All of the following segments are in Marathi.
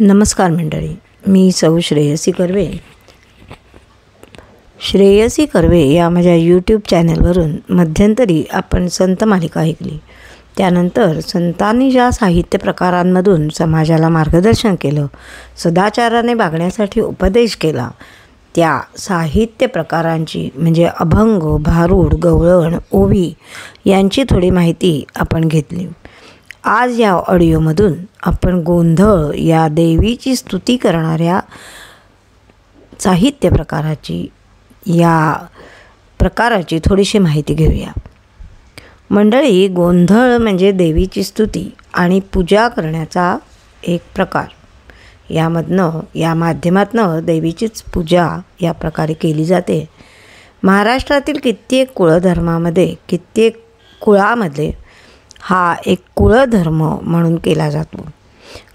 नमस्कार मंडळी, मी सौ श्रेयसी कर्वे. श्रेयसी कर्वे या माझ्या यूट्यूब चॅनलवरून मध्यंतरी आपण संत मालिका ऐकली. त्यानंतर संतांनी ज्या साहित्य प्रकारांमधून समाजाला मार्गदर्शन केलं, सदाचाराने वागण्यासाठी उपदेश केला, त्या साहित्य प्रकारांची म्हणजे अभंग, भारूड, गवळण, ओवी यांची थोडी माहिती आपण घेतली. आज या ऑडिओमधून आपण गोंधळ या देवीची स्तुती करणाऱ्या साहित्य प्रकाराची थोडीशी माहिती घेऊया. मंडळी, गोंधळ म्हणजे देवीची स्तुती आणि पूजा करण्याचा एक प्रकार. या माध्यमातनं देवीचीच पूजा या प्रकारे केली जाते. महाराष्ट्रातील कित्येक कुळधर्मामध्ये, कित्येक कुळामध्ये हा एक कुळधर्म म्हणून केला जातो.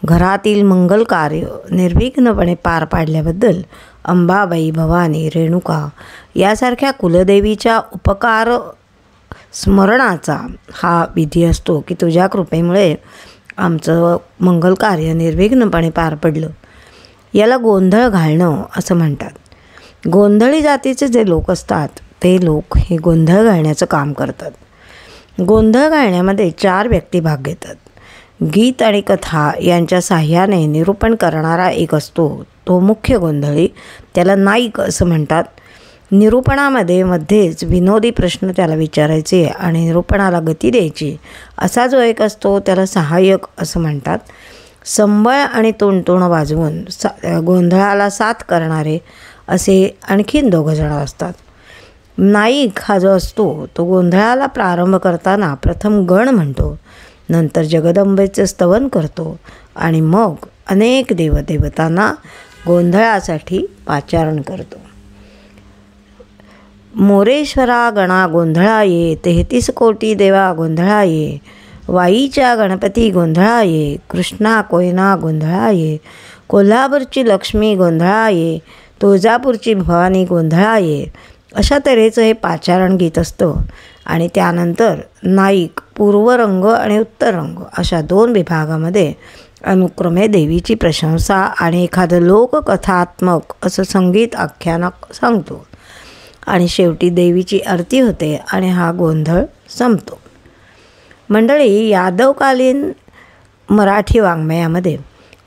घरातील मंगल कार्य निर्विघ्नपणे पार पाडल्याबद्दल अंबाबाई, भवानी, रेणुका यासारख्या कुलदेवीच्या उपकार स्मरणाचा हा विधी असतो की तुझ्या कृपेमुळे आमचं मंगल कार्य निर्विघ्नपणे पार पडलं. याला गोंधळ घालणं असं म्हणतात. गोंधळी जातीचे जे लोक असतात ते लोक हे गोंधळ घालण्याचं काम करतात. गोंधळ घालण्यामध्ये 4 व्यक्ती भाग घेतात. गीत आणि कथा यांच्या साह्याने निरूपण करणारा एक असतो, तो मुख्य गोंधळी. त्याला नाईक असं म्हणतात. निरूपणामध्ये मध्येच विनोदी प्रश्न त्याला विचारायचे आणि निरूपणाला गती द्यायची असा जो एक असतो त्याला सहाय्यक असं म्हणतात. संबळ आणि तोंडतोण वाजवून गोंधळाला साथ करणारे असे आणखीन 2 जण असतात. नाईक हा जो असतो तो गोंधळाला प्रारंभ करताना प्रथम गण म्हणतो, नंतर जगदंबेचे स्तवन करतो आणि मग अनेक देवदेवतांना गोंधळासाठी पाचारण करतो. मोरेश्वरा गणा गोंधळा ये, 33 कोटी देवा गोंधळा ये, वाईच्या गणपती गोंधळा ये, कृष्णा कोयना गोंधळा ये, कोल्हापूरची लक्ष्मी गोंधळा ये, तुळजापूरची भवानी गोंधळा ये, अशा तऱ्हेचं हे पाचारण गीत असतं. आणि त्यानंतर नाईक पूर्वरंग आणि उत्तररंग अशा 2 विभागामध्ये अनुक्रमे देवीची प्रशंसा आणि एखादं लोककथात्मक असं संगीत आख्यानक सांगतो आणि शेवटी देवीची आरती होते आणि हा गोंधळ संपतो. मंडळी, यादवकालीन मराठी वाङ्मयामध्ये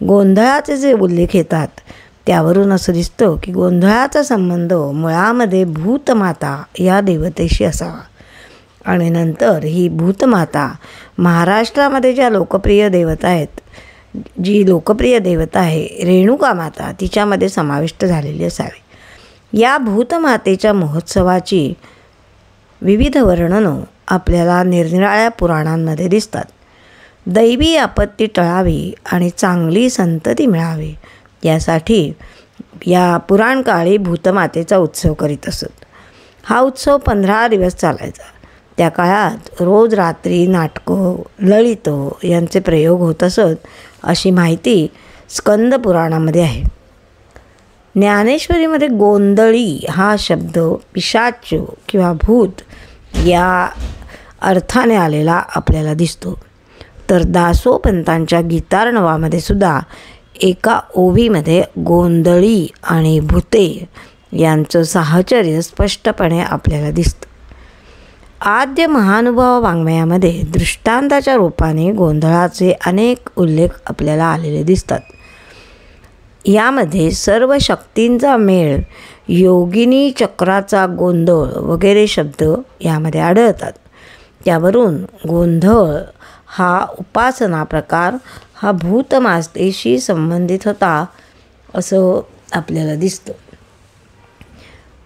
गोंधळाचे जे उल्लेख येतात त्यावरून असं दिसतं की गोंधळाचा संबंध मुळामध्ये भूतमाता या देवतेशी असावा आणि नंतर ही भूतमाता महाराष्ट्रामध्ये ज्या लोकप्रिय देवता आहेत, जी लोकप्रिय देवता आहे रेणुका माता, तिच्यामध्ये समाविष्ट झालेली असावी. या भूतमातेच्या महोत्सवाची विविध वर्णनं आपल्याला निरनिराळ्या पुराणांमध्ये दिसतात. दैवी आपत्ती टळावी आणि चांगली संतती मिळावी यासाठी या पुराणकाळी भूतमातेचा उत्सव करीत असत. हा उत्सव 15 दिवस चालायचा. त्या काळात रोज रात्री नाटकं, ललित यांचे प्रयोग होत असत अशी माहिती स्कंद पुराणामध्ये आहे. ज्ञानेश्वरीमध्ये गोंधळी हा शब्द पिशाच किंवा भूत या अर्थाने आलेला आपल्याला दिसतो. तर दासोपंतांच्या गीतार्णवामध्ये सुद्धा एका ओवीमध्ये गोंधळी आणि भूते यांचं साहचर्य स्पष्टपणे आपल्याला दिसतं. आद्य महानुभाव वाङ्मयामध्ये दृष्टांताच्या रूपाने गोंधळाचे अनेक उल्लेख आपल्याला आलेले दिसतात. यामध्ये सर्व शक्तींचा मेळ, योगिनी चक्राचा गोंधळ वगैरे शब्द यामध्ये आढळतात. त्यावरून गोंधळ हा उपासना प्रकार हा भूतमातेशी संबंधित होता असं आपल्याला दिसतं.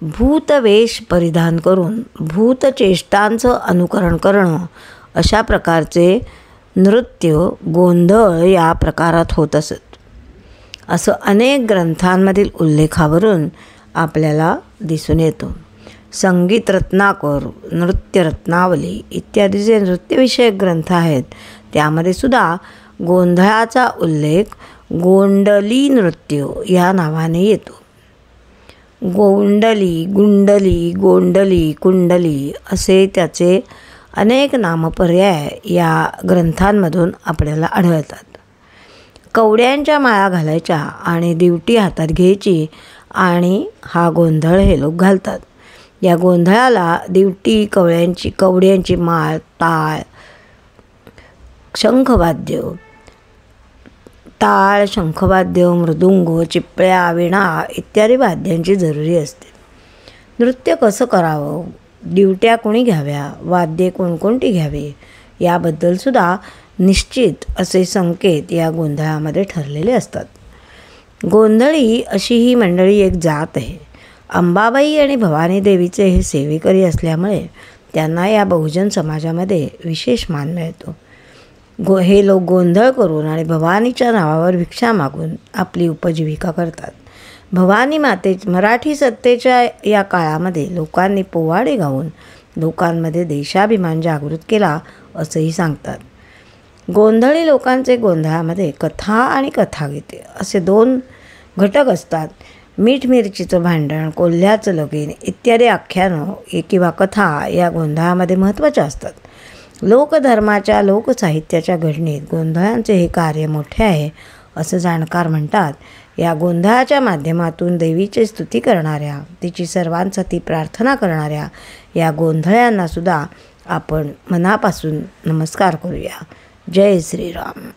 भूतवेश परिधान करून भूतचेष्टांचं अनुकरण करणं अशा प्रकारचे नृत्य गोंधळ या प्रकारात होत असत असं अनेक ग्रंथांमधील उल्लेखावरून आपल्याला दिसून येतं. संगीत रत्नाकर, नृत्य रत्नावली इत्यादी जे नृत्यविषयक ग्रंथ आहेत त्यामध्ये सुद्धा गोंधळाचा उल्लेख गोंडली नृत्य या नावाने येतो. गोंडली, गुंडली, गोंडली, कुंडली असे त्याचे अनेक नामपर्याय या ग्रंथांमधून आपल्याला आढळतात. कवड्यांच्या माळा घालायच्या आणि दिवटी हातात घ्यायची आणि हा गोंधळ हे लोक घालतात. या गोंधळाला दिवटी, कवड्यांची माळ, टाळ, शंखवाद्य, मृदुंग, चिपळ्या, वीणा इत्यादी वाद्यांची जरुरी असते. नृत्य कसं करावं, दिवट्या कोणी घ्याव्या, वाद्ये कोणकोणती घ्यावी याबद्दलसुद्धा निश्चित असे संकेत या गोंधळामध्ये ठरलेले असतात. गोंधळी अशी ही मंडळी एक जात आहे. अंबाबाई आणि भवानी देवीचे हे सेवेकरी असल्यामुळे त्यांना या बहुजन समाजामध्ये विशेष मान मिळतो. हे लोक गोंधळ करून आणि भवानीच्या नावावर भिक्षा मागून आपली उपजीविका करतात. भवानी मराठी सत्तेच्या या काळामध्ये लोकांनी पोवाडे गाऊन लोकांमध्ये देशाभिमान जागृत केला असंही सांगतात. गोंधळी लोकांचे गोंधळामध्ये कथा आणि कथागीते असे 2 घटक असतात. मीठ मिरचीचं भांडण, कोल्ह्याचं लगीन इत्यादी आख्यानं किंवा कथा या गोंधळामध्ये महत्त्वाच्या असतात. लोकधर्माच्या, लोकसाहित्याच्या घडणीत गोंधळांचे हे कार्य मोठे आहे असं जाणकार म्हणतात. या गोंधळाच्या माध्यमातून देवीची स्तुती करणाऱ्या, तिची सर्वांसाठी प्रार्थना करणाऱ्या या गोंधळ्यांनासुद्धा आपण मनापासून नमस्कार करूया. जय श्रीराम.